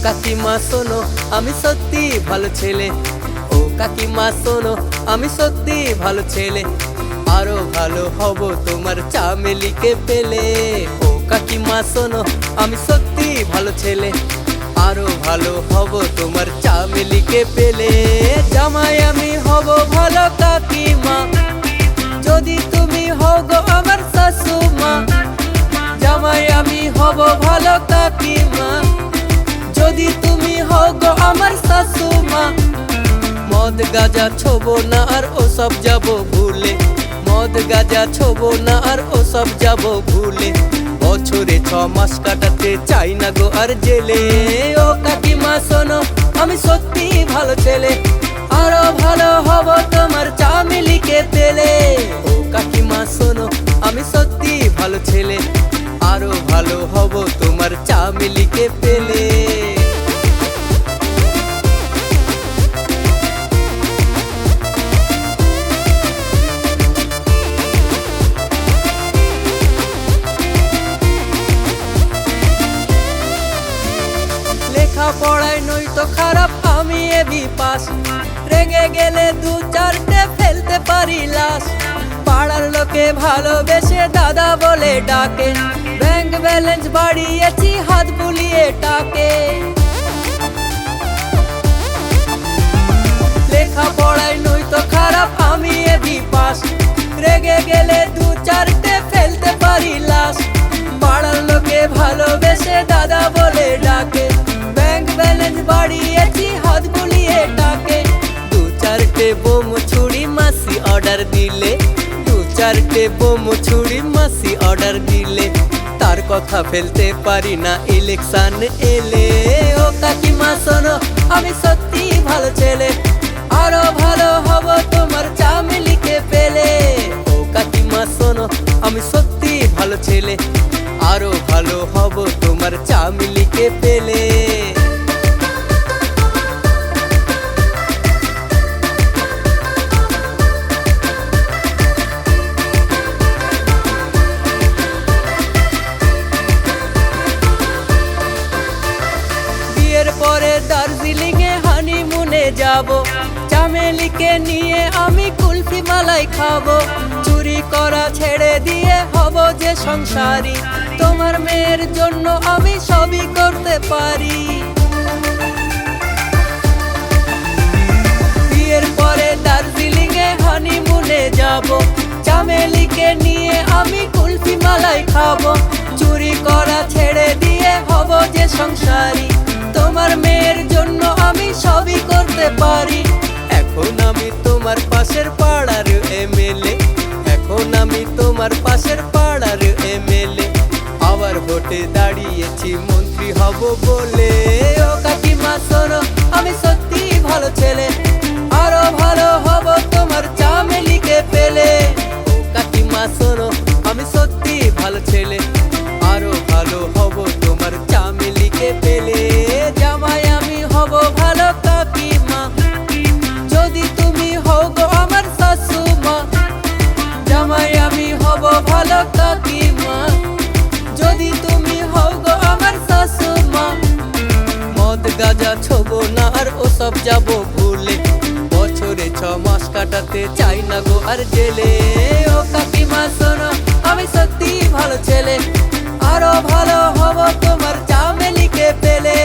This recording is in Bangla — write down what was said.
কাকিমা শোনো আমি সত্যি ভালো ছেলে, ও কাকিমা শোনো আমি সত্যি ভালো ছেলে, আরো ভালো হব তোমার চামেলিকে পেলে। ও কাকিমা শোনো আমি সত্যি ভালো ছেলে, আরো ভালো হব তোমার চামেলিকে পেলে। জামাই আমি হব ভালো কাকিমা, যদি তুমি হও গো আমার শাশুমা। জামাই আমি হব ভালো কাকিমা, যদি তুমি হও গো আমার শাশুমা। মদ গাজা ছোবো না আর ওসব যাব ভুলে, মদ গাজা ছোবো না আর ওসব যাব ভুলে। বছরে 6 মাস কাটাতে চাই না গো আর জেলে। ও কাকিমা শোনো আমি সত্যি ভালো ছেলে, আরো ভালো হব তোমার চামেলিকে পেলে। ও কাকিমা শোনো আমি সত্যি ভালো ছেলে, আরো ভালো হব তোমার চামেলিকে পেলে। পড়াই নই তো খারাপ আমি এবি পাস, রেগে গেলে 2-4টে ফেলতে পারি লাশ। পাড়ার লোকে ভালোবেসে দাদা বলে ডাকে, ব্যাংক ব্যালেন্স বাড়িয়েছি হাত বুলিয়ে টাকে। লেখা পড়াই নই তো খারাপ আমি এবি পাস, রেগে গেলে 2-4টে ফেলতে পারি লাশ। পাড়ার লোকে ভালোবেসে দাদা বলে ডাকে, ব্যাংক ব্যালেন্স বাড়িয়েছি হাত বুলিয়ে টাকে। 2-4টে বোম ছুরি মাসি অর্ডার দিলে, 2-4টে বোম ছুরি মাসি অর্ডার দিলে। তার কথা ফেলতে পারি না ইলেকশন এলে। ও কাকিমা শোনো আমি সত্যি ভালো ছেলে, আরো ভালো হব তোমার চামেলিকে পেলে। ও কাকিমা শোনো আমি সত্যি ভালো ছেলে, আরো ভালো হব তোমার চামেলিকে পেলে। পরে দার্জিলিং এ হানিমুনে যাব, চামেলিকে নিয়ে আমি কুলফি মালাই খাবো। চুরি করা ছেড়ে দিয়ে হব যে সংসারী, তোমার মেয়ের জন্য আমি সবই করতে পারি। বিয়ের পরে দার্জিলিং এ হানিমুনে যাব, চামেলিকে নিয়ে আমি কুলফি মালাই খাবো। চুরি করা ছেড়ে দিয়ে হব যে সংসারী, তোমার মেয়ের জন্য আমি সবই করতে পারি। এখন আমি তোমার পাশের পাড়ার এমএলএ, এখন আমি তোমার পাশের পাড়ার এমএলএ। আবার ভোটে দাঁড়িয়েছি মন্ত্রী হব বলে। ও কাকিমা শোনো আমি সত্যি ভালো ছেলে, আরো ভালো হব তোমার চামেলিকে পেলে। ও কাকিমা শোনো আমি সত্যি ভালো ছেলে, আরো ভালো হব তোমার চামেলিকে পেলে। জামাই আমি হব ভালো কাকিমা, যদি তুমি হও গো আমার শাশুমা। জামাই আমি হব ভালো কাকিমা, যদি তুমি হও গো আমার শাশুমা। মদ গাজা ছোবো না আর ওসব যাব ভুলে, বছরে 6 মাস কাটাতে চাই না গো আর জেলে। ও কাকিমা শোনো আমি সত্যি ভালো ছেলে, আরো ভালো হব তোমার চামেলিকে পেলে।